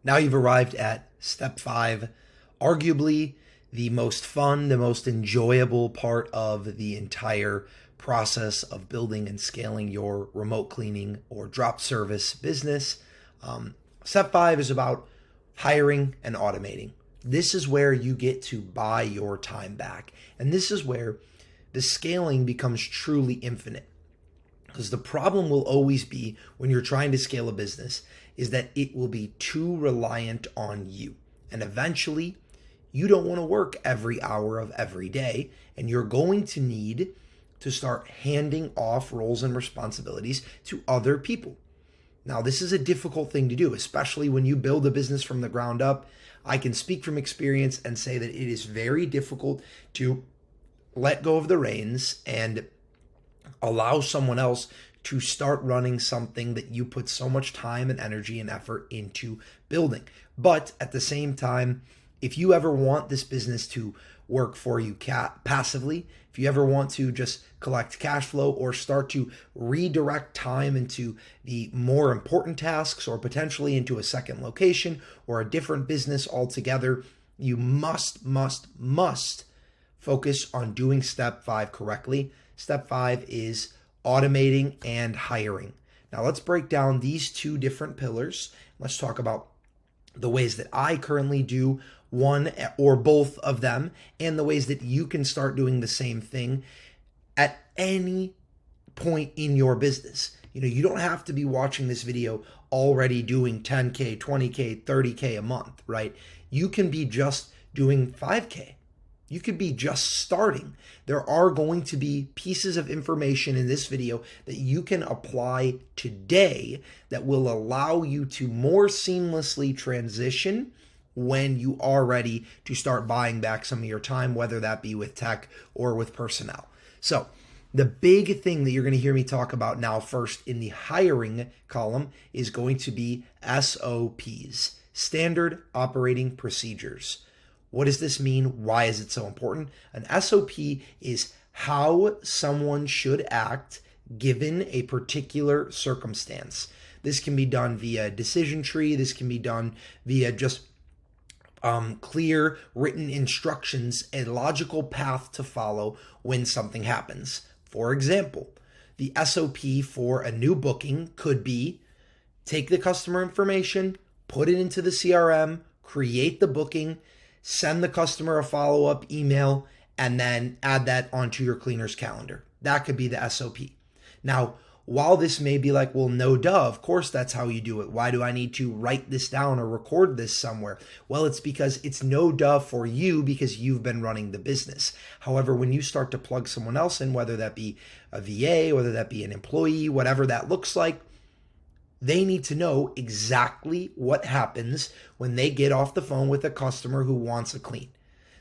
Now you've arrived at step 5, arguably the most fun, the most enjoyable part of the entire process of building and scaling your remote cleaning or drop service business. Step 5 is about hiring and automating. This is where you get to buy your time back. And this is where the scaling becomes truly infinite. Because the problem will always be when you're trying to scale a business is that it will be too reliant on you. And eventually, you don't want to work every hour of every day, and you're going to need to start handing off roles and responsibilities to other people. Now, this is a difficult thing to do, especially when you build a business from the ground up. I can speak from experience and say that it is very difficult to let go of the reins and allow someone else to start running something that you put so much time and energy and effort into building. But at the same time, if you ever want this business to work for you passively, if you ever want to just collect cash flow or start to redirect time into the more important tasks or potentially into a second location or a different business altogether, you must focus on doing step 5 correctly. Step 5 is automating and hiring. Now let's break down these two different pillars. Let's talk about the ways that I currently do one or both of them and the ways that you can start doing the same thing at any point in your business. You don't have to be watching this video already doing 10K, 20K, 30K a month, right? You can be just doing 5K. You could be just starting. There are going to be pieces of information in this video that you can apply today that will allow you to more seamlessly transition when you are ready to start buying back some of your time, whether that be with tech or with personnel. So the big thing that you're going to hear me talk about now first in the hiring column is going to be SOPs, Standard Operating Procedures. What does this mean? Why is it so important? An SOP is how someone should act given a particular circumstance. This can be done via decision tree. This can be done via just clear written instructions, a logical path to follow when something happens. For example, the SOP for a new booking could be take the customer information, put it into the CRM, create the booking, send the customer a follow-up email, and then add that onto your cleaner's calendar. That could be the SOP. Now, while this may be like, well, no duh, of course that's how you do it. Why do I need to write this down or record this somewhere? Well, it's because it's no duh for you because you've been running the business. However, when you start to plug someone else in, whether that be a VA, whether that be an employee, whatever that looks like, they need to know exactly what happens when they get off the phone with a customer who wants a clean.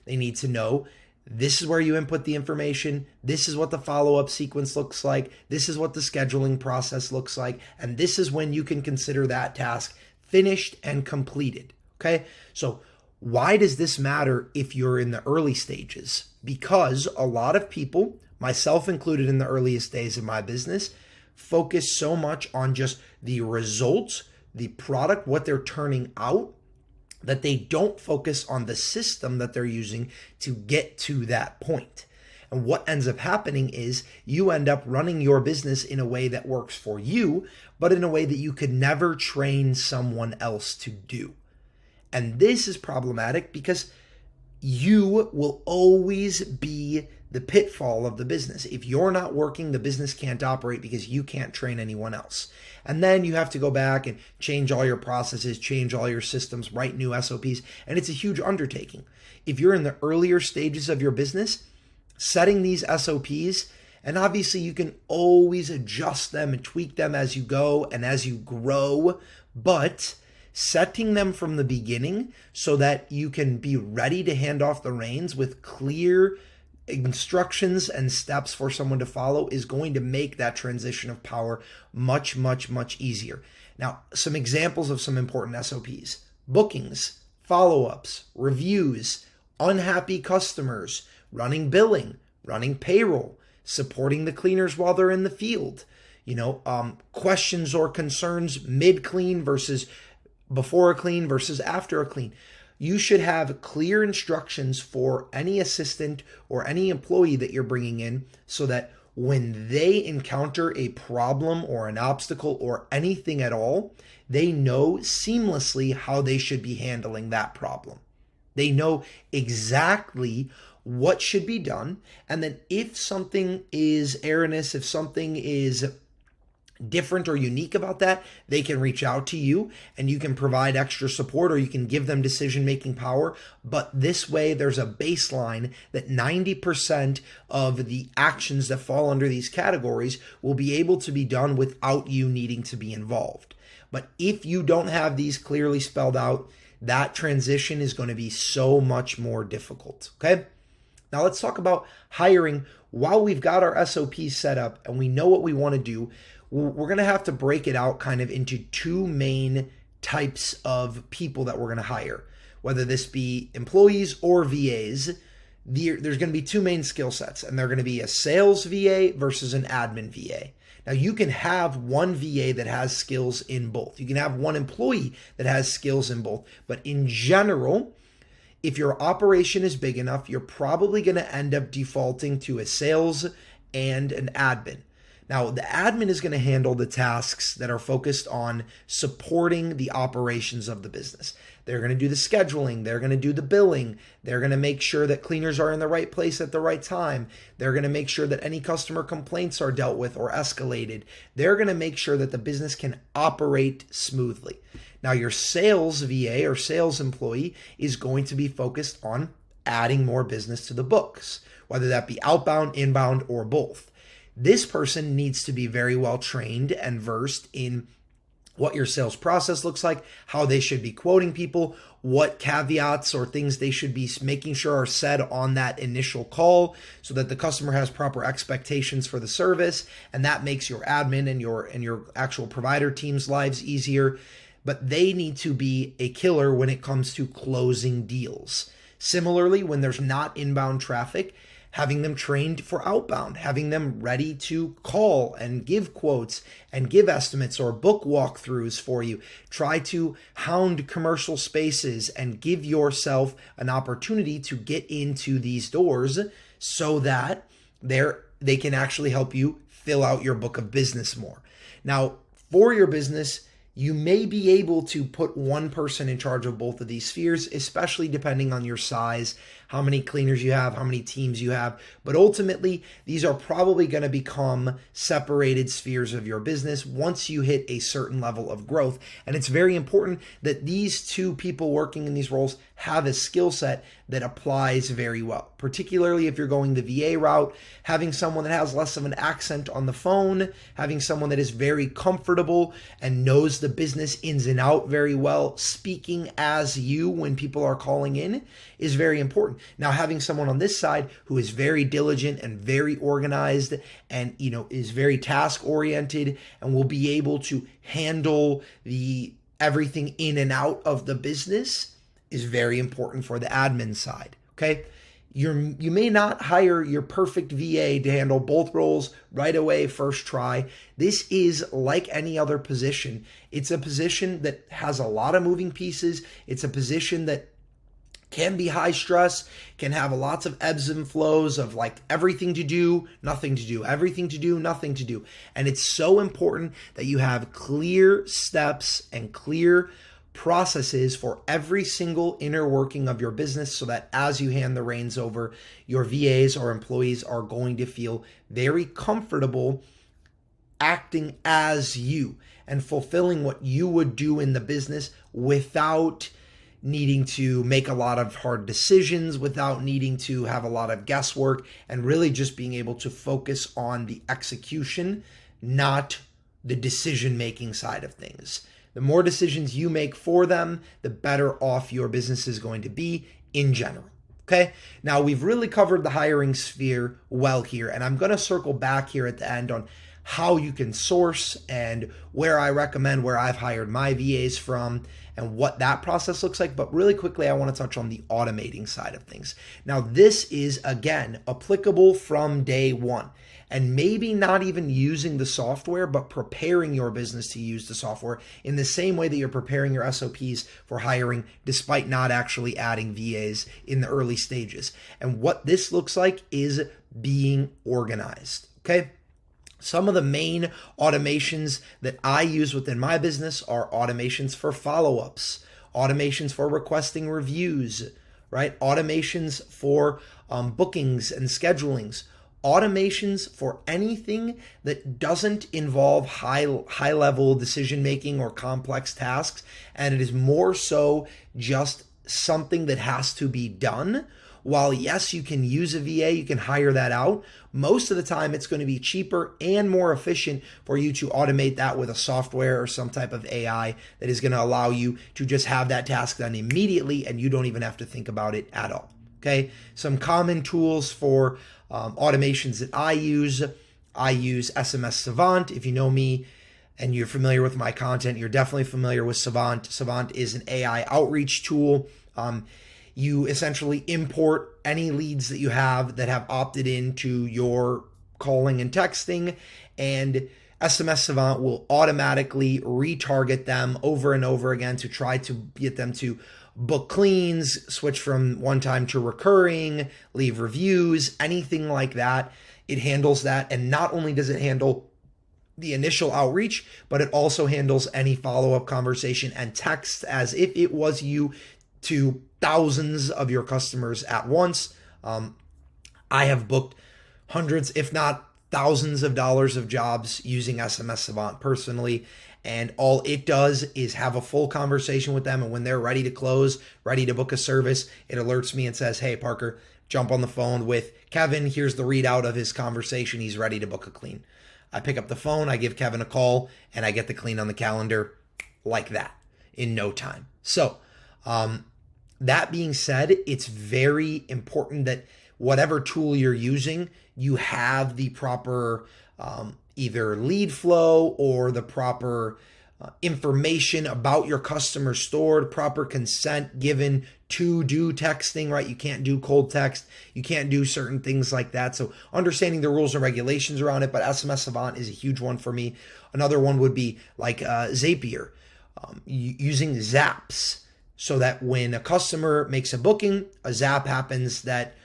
They need to know this is where you input the information. This is what the follow-up sequence looks like. This is what the scheduling process looks like. And this is when you can consider that task finished and completed. Okay? So why does this matter if you're in the early stages? Because a lot of people, myself included in the earliest days of my business, focus so much on just the results, the product, what they're turning out, that they don't focus on the system that they're using to get to that point. And what ends up happening is you end up running your business in a way that works for you, but in a way that you could never train someone else to do. And this is problematic because you will always be the pitfall of the business. If you're not working, the business can't operate because you can't train anyone else. And then you have to go back and change all your processes, change all your systems, write new SOPs, and it's a huge undertaking. If you're in the earlier stages of your business, setting these SOPs, and obviously you can always adjust them and tweak them as you go and as you grow, but setting them from the beginning so that you can be ready to hand off the reins with clear instructions and steps for someone to follow is going to make that transition of power much easier. Now, some examples of some important SOPs: bookings, follow-ups, reviews, unhappy customers, running billing, running payroll, supporting the cleaners while they're in the field, questions or concerns mid-clean versus before a clean versus after a clean. You should have clear instructions for any assistant or any employee that you're bringing in so that when they encounter a problem or an obstacle or anything at all, they know seamlessly how they should be handling that problem. They know exactly what should be done. And then if something is erroneous, if something is different or unique about that, they can reach out to you and you can provide extra support or you can give them decision-making power. But this way, there's a baseline that 90% of the actions that fall under these categories will be able to be done without you needing to be involved. But if you don't have these clearly spelled out, that transition is going to be so much more difficult. Okay. Now let's talk about hiring. While we've got our SOPs set up and we know what we want to do, we're going to have to break it out kind of into two main types of people that we're going to hire, whether this be employees or VAs. There's going to be two main skill sets, and they're going to be a sales VA versus an admin VA. Now, you can have one VA that has skills in both. You can have one employee that has skills in both. But in general, if your operation is big enough, you're probably going to end up defaulting to a sales and an admin. Now, the admin is going to handle the tasks that are focused on supporting the operations of the business. They're going to do the scheduling. They're going to do the billing. They're going to make sure that cleaners are in the right place at the right time. They're going to make sure that any customer complaints are dealt with or escalated. They're going to make sure that the business can operate smoothly. Now, your sales VA or sales employee is going to be focused on adding more business to the books, whether that be outbound, inbound, or both. This person needs to be very well trained and versed in what your sales process looks like, how they should be quoting people, what caveats or things they should be making sure are said on that initial call so that the customer has proper expectations for the service. And that makes your admin and your actual provider team's lives easier. But they need to be a killer when it comes to closing deals. Similarly, when there's not inbound traffic, having them trained for outbound, having them ready to call and give quotes and give estimates or book walkthroughs for you. Try to hound commercial spaces and give yourself an opportunity to get into these doors so that they can actually help you fill out your book of business more. Now, for your business, you may be able to put one person in charge of both of these spheres, especially depending on your size, how many cleaners you have, how many teams you have. But ultimately, these are probably going to become separated spheres of your business once you hit a certain level of growth. And it's very important that these two people working in these roles have a skill set that applies very well, particularly if you're going the VA route, having someone that has less of an accent on the phone, having someone that is very comfortable and knows the business ins and out very well, speaking as you when people are calling in is very important. Now, having someone on this side who is very diligent and very organized and, is very task oriented and will be able to handle the everything in and out of the business is very important for the admin side. Okay. You may not hire your perfect VA to handle both roles right away, first try. This is like any other position. It's a position that has a lot of moving pieces. It's a position that can be high stress, can have lots of ebbs and flows of like everything to do, nothing to do, everything to do, nothing to do. And it's so important that you have clear steps and clear processes for every single inner working of your business so that as you hand the reins over, your VAs or employees are going to feel very comfortable acting as you and fulfilling what you would do in the business without needing to make a lot of hard decisions, without needing to have a lot of guesswork, and really just being able to focus on the execution, not the decision-making side of things. The more decisions you make for them, the better off your business is going to be in general. Okay, now we've really covered the hiring sphere well here, and I'm going to circle back here at the end on how you can source and where I recommend where I've hired my VAs from and what that process looks like. But really quickly, I want to touch on the automating side of things. Now, this is, again, applicable from day one. and maybe not even using the software, but preparing your business to use the software in the same way that you're preparing your SOPs for hiring, despite not actually adding VAs in the early stages. And what this looks like is being organized, okay? Some of the main automations that I use within my business are automations for follow-ups, automations for requesting reviews, right? Automations for bookings and schedulings, automations for anything that doesn't involve high level decision making or complex tasks, and it is more so just something that has to be done. While yes, you can use a VA, you can hire that out, most of the time it's going to be cheaper and more efficient for you to automate that with a software or some type of AI that is going to allow you to just have that task done immediately and you don't even have to think about it at all. Okay, some common tools for automations that I use SMS Savant. If you know me and you're familiar with my content, you're definitely familiar with Savant. Savant is an AI outreach tool. You essentially import any leads that you have that have opted into your calling and texting, and SMS Savant will automatically retarget them over and over again to try to get them to book cleans, switch from one time to recurring, leave reviews, anything like that. It handles that. And not only does it handle the initial outreach, but it also handles any follow-up conversation and text as if it was you to thousands of your customers at once. I have booked hundreds, if not thousands of dollars of jobs using SMS Savant personally. And all it does is have a full conversation with them. And when they're ready to close, ready to book a service, it alerts me and says, hey, Parker, jump on the phone with Kevin. Here's the readout of his conversation. He's ready to book a clean. I pick up the phone, I give Kevin a call, and I get the clean on the calendar like that in no time. So that being said, it's very important that whatever tool you're using, you have the proper either lead flow or the proper information about your customer stored, proper consent given to do texting, right? You can't do cold text. You can't do certain things like that. So understanding the rules and regulations around it, but SMS Savant is a huge one for me. Another one would be like Zapier, using Zaps, so that when a customer makes a booking, a Zap happens that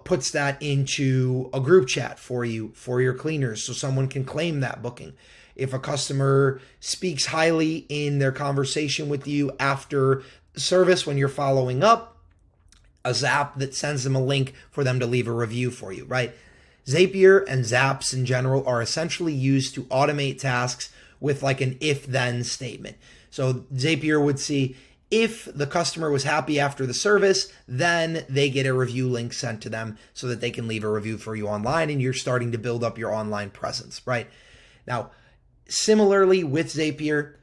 puts that into a group chat for you, for your cleaners, so someone can claim that booking. If a customer speaks highly in their conversation with you after service when you're following up, a Zap that sends them a link for them to leave a review for you, right? Zapier and Zaps in general are essentially used to automate tasks with like an if-then statement. So Zapier would see, if the customer was happy after the service, then they get a review link sent to them so that they can leave a review for you online, and you're starting to build up your online presence, right? Now, similarly with Zapier,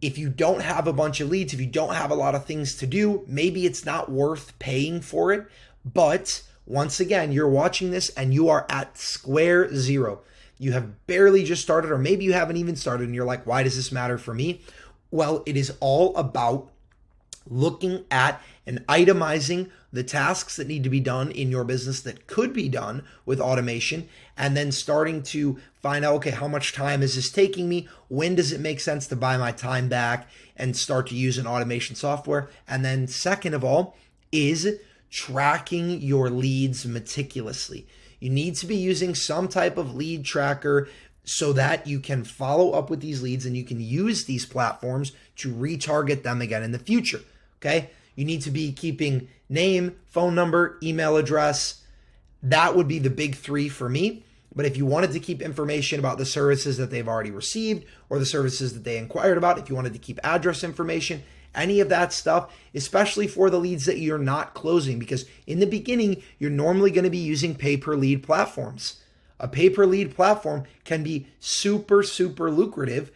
if you don't have a bunch of leads, if you don't have a lot of things to do, maybe it's not worth paying for it. But once again, you're watching this and you are at square zero. You have barely just started, or maybe you haven't even started, and you're like, why does this matter for me? Well, it is all about looking at and itemizing the tasks that need to be done in your business that could be done with automation, and then starting to find out, okay, how much time is this taking me? When does it make sense to buy my time back and start to use an automation software? And then second of all is tracking your leads meticulously. You need to be using some type of lead tracker so that you can follow up with these leads and you can use these platforms to retarget them again in the future. Okay, you need to be keeping name, phone number, email address. That would be the big three for me. But if you wanted to keep information about the services that they've already received or the services that they inquired about, if you wanted to keep address information, any of that stuff, especially for the leads that you're not closing, because in the beginning, you're normally going to be using pay-per-lead platforms. A pay-per-lead platform can be super, super lucrative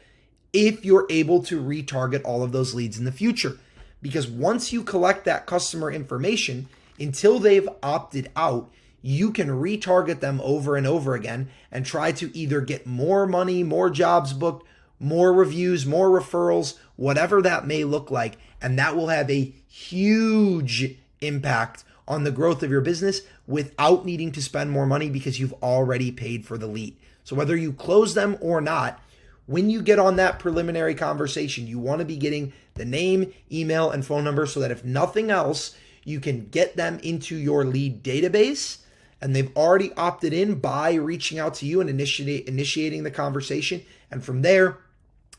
if you're able to retarget all of those leads in the future. Because once you collect that customer information, until they've opted out, you can retarget them over and over again and try to either get more money, more jobs booked, more reviews, more referrals, whatever that may look like. And that will have a huge impact on the growth of your business without needing to spend more money because you've already paid for the lead. So whether you close them or not, when you get on that preliminary conversation, you want to be getting the name, email, and phone number so that if nothing else, you can get them into your lead database and they've already opted in by reaching out to you and initiating the conversation. And from there,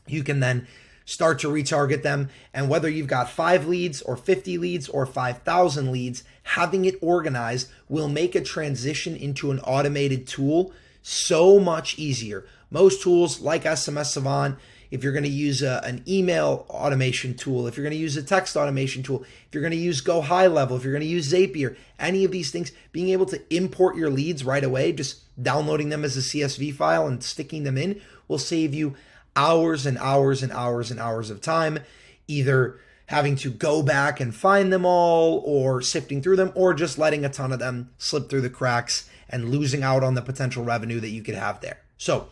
you can then start to retarget them. And whether you've got 5 leads or 50 leads or 5,000 leads, having it organized will make a transition into an automated tool so much easier. Most tools like SMS Savant, if you're going to use an email automation tool, if you're going to use a text automation tool, if you're going to use Go High Level, if you're going to use Zapier, any of these things, being able to import your leads right away, just downloading them as a CSV file and sticking them in will save you hours and hours and hours and hours of time, either having to go back and find them all or sifting through them or just letting a ton of them slip through the cracks and losing out on the potential revenue that you could have there. So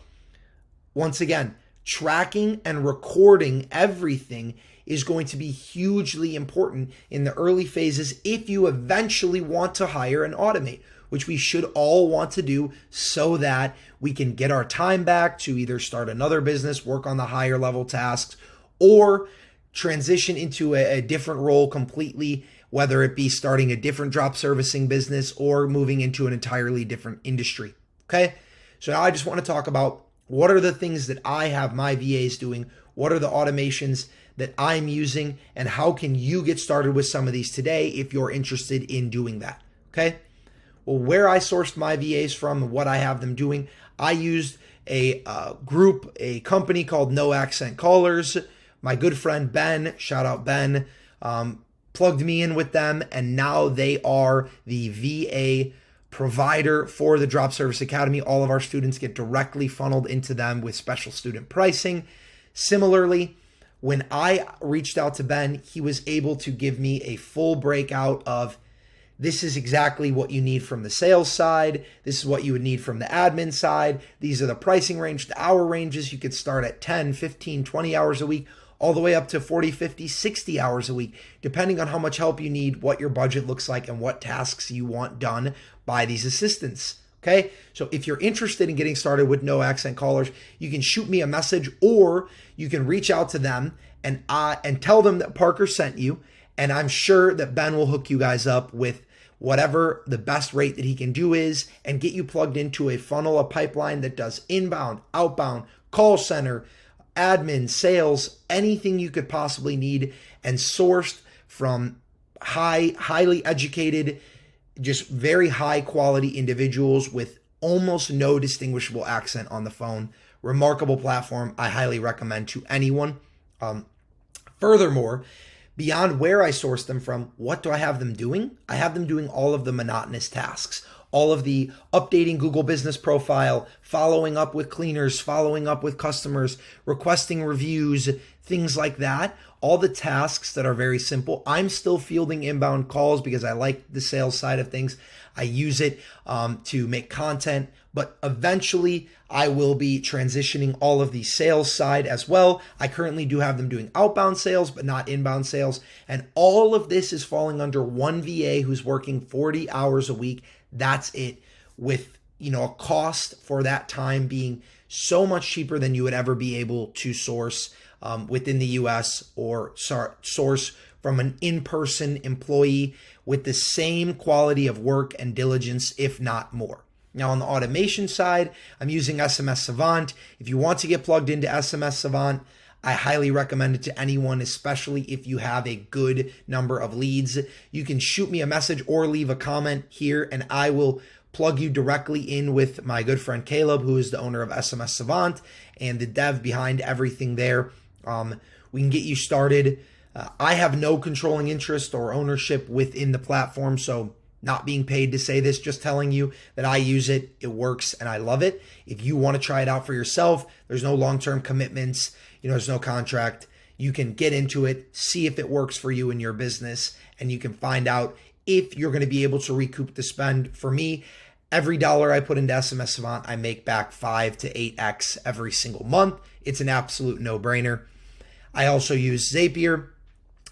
once again, tracking and recording everything is going to be hugely important in the early phases if you eventually want to hire and automate, which we should all want to do so that we can get our time back to either start another business, work on the higher level tasks, or transition into a different role completely, whether it be starting a different drop servicing business or moving into an entirely different industry. Okay. So now I just want to talk about what are the things that I have my VAs doing? What are the automations that I'm using? And how can you get started with some of these today if you're interested in doing that? Okay. Well, where I sourced my VAs from, what I have them doing, I used a company called No Accent Callers. My good friend Ben, shout out Ben, plugged me in with them, and now they are the VA provider for the Drop Service Academy. All of our students get directly funneled into them with special student pricing. Similarly, when I reached out to Ben, he was able to give me a full breakout of this is exactly what you need from the sales side. This is what you would need from the admin side. These are the pricing range, the hour ranges. You could start at 10, 15, 20 hours a week, all the way up to 40, 50, 60 hours a week, depending on how much help you need, what your budget looks like, and what tasks you want done by these assistants. Okay, so if you're interested in getting started with No Accent Callers, you can shoot me a message or you can reach out to them and tell them that Parker sent you. And I'm sure that Ben will hook you guys up with whatever the best rate that he can do is and get you plugged into a funnel, a pipeline that does inbound, outbound, call center, admin, sales, anything you could possibly need, and sourced from highly educated, just very high quality individuals with almost no distinguishable accent on the phone. Remarkable platform. I highly recommend to anyone. Furthermore, beyond where I source them from, what do I have them doing? I have them doing all of the monotonous tasks, all of the updating Google Business Profile, following up with cleaners, following up with customers, requesting reviews, things like that. All the tasks that are very simple. I'm still fielding inbound calls because I like the sales side of things. I use it to make content, but eventually I will be transitioning all of the sales side as well. I currently do have them doing outbound sales, but not inbound sales. And all of this is falling under one VA who's working 40 hours a week. That's it, with a cost for that time being so much cheaper than you would ever be able to source within the US or source from an in-person employee with the same quality of work and diligence, if not more. Now, on the automation side, I'm using SMS Savant. If you want to get plugged into SMS Savant, I highly recommend it to anyone, especially if you have a good number of leads. You can shoot me a message or leave a comment here, and I will plug you directly in with my good friend Caleb, who is the owner of SMS Savant and the dev behind everything there. We can get you started. I have no controlling interest or ownership within the platform, so not being paid to say this, just telling you that I use it, it works, and I love it. If you want to try it out for yourself, there's no long-term commitments, there's no contract. You can get into it, see if it works for you in your business, and you can find out if you're going to be able to recoup the spend. For me, every dollar I put into SMS Savant, I make back 5 to 8x every single month. It's an absolute no-brainer. I also use Zapier.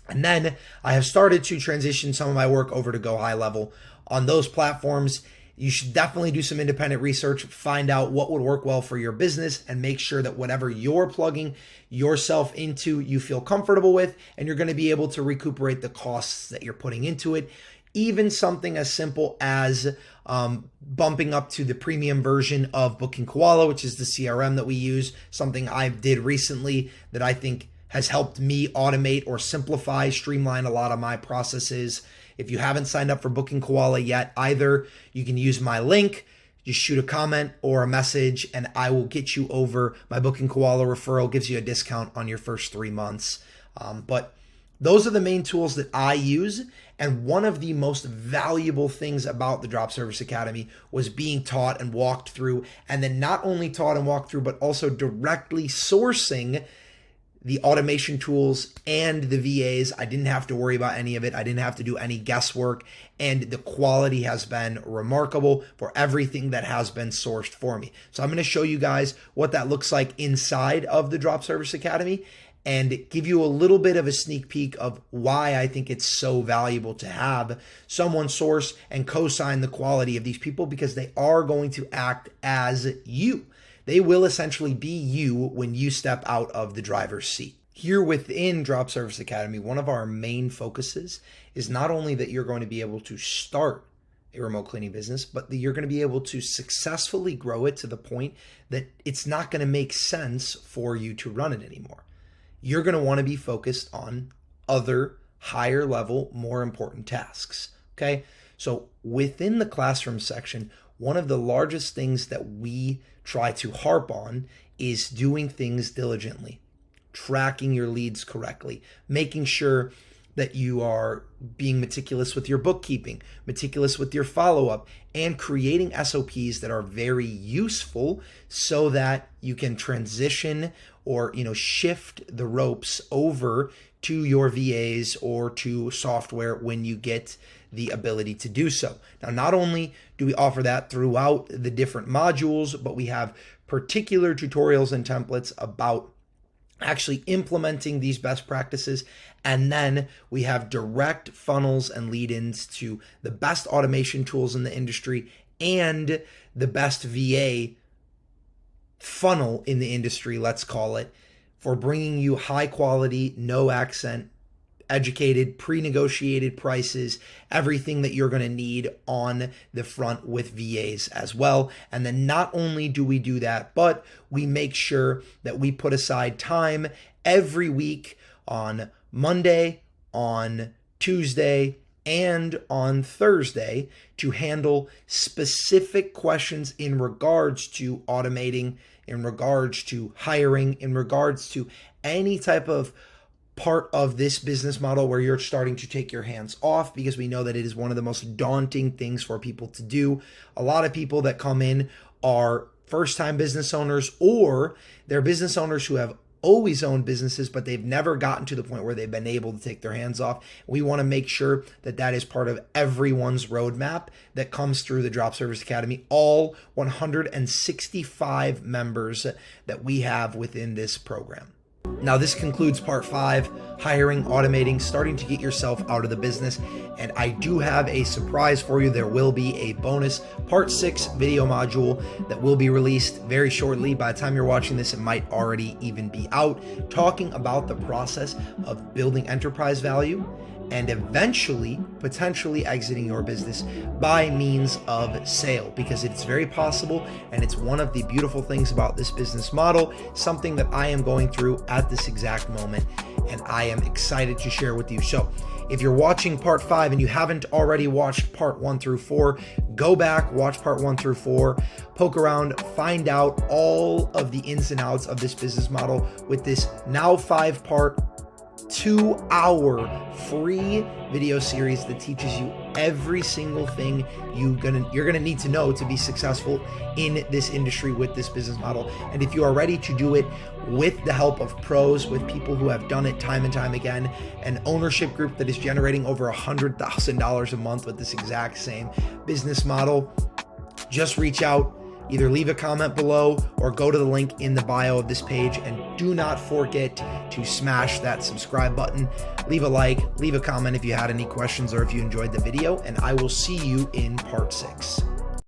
And then I have started to transition some of my work over to Go High Level on those platforms. You should definitely do some independent research, find out what would work well for your business, and make sure that whatever you're plugging yourself into, you feel comfortable with, and you're going to be able to recuperate the costs that you're putting into it. Even something as simple as bumping up to the premium version of Booking Koala, which is the CRM that we use, something I did recently that I think has helped me automate or simplify, streamline a lot of my processes. If you haven't signed up for Booking Koala yet either, you can use my link, just shoot a comment or a message, and I will get you over. My Booking Koala referral gives you a discount on your first 3 months. But those are the main tools that I use. And one of the most valuable things about the Drop Service Academy was being taught and walked through, and then not only taught and walked through, but also directly sourcing the automation tools and the VAs. I didn't have to worry about any of it. I didn't have to do any guesswork, and the quality has been remarkable for everything that has been sourced for me. So I'm going to show you guys what that looks like inside of the Drop Service Academy and give you a little bit of a sneak peek of why I think it's so valuable to have someone source and co-sign the quality of these people, because they are going to act as you. They will essentially be you when you step out of the driver's seat. Here within Drop Service Academy, one of our main focuses is not only that you're going to be able to start a remote cleaning business, but that you're going to be able to successfully grow it to the point that it's not going to make sense for you to run it anymore. You're going to want to be focused on other higher level, more important tasks. Okay. So within the classroom section, one of the largest things that we try to harp on is doing things diligently, tracking your leads correctly, making sure that you are being meticulous with your bookkeeping, meticulous with your follow-up, and creating SOPs that are very useful so that you can transition or shift the ropes over to your VAs or to software when you get the ability to do so. Now, not only do we offer that throughout the different modules, but we have particular tutorials and templates about actually implementing these best practices. And then we have direct funnels and lead-ins to the best automation tools in the industry and the best VA funnel in the industry, let's call it, for bringing you high quality, no accent, educated, pre-negotiated prices, everything that you're going to need on the front with VAs as well. And then not only do we do that, but we make sure that we put aside time every week on Monday, on Tuesday, and on Thursday to handle specific questions in regards to automating, in regards to hiring, in regards to any type of part of this business model where you're starting to take your hands off, because we know that it is one of the most daunting things for people to do. A lot of people that come in are first-time business owners, or they're business owners who have always owned businesses, but they've never gotten to the point where they've been able to take their hands off. We want to make sure that that is part of everyone's roadmap that comes through the Drop Service Academy, all 165 members that we have within this program. Now, this concludes part 5, hiring, automating, starting to get yourself out of the business. And I do have a surprise for you. There will be a bonus part 6 video module that will be released very shortly. By the time you're watching this, it might already even be out, talking about the process of building enterprise value and eventually potentially exiting your business by means of sale, because it's very possible, and it's one of the beautiful things about this business model, something that I am going through at this exact moment, and I am excited to share with you. So if you're watching part 5 and you haven't already watched part 1 through 4, go back, watch part 1 through 4, poke around, find out all of the ins and outs of this business model with this now 5-part 2-hour free video series that teaches you every single thing you're gonna need to know to be successful in this industry with this business model. And if you are ready to do it with the help of pros, with people who have done it time and time again, an ownership group that is generating over $100,000 a month with this exact same business model, just reach out. either leave a comment below or go to the link in the bio of this page. And do not forget to smash that subscribe button. Leave a like, leave a comment if you had any questions or if you enjoyed the video, and I will see you in part 6.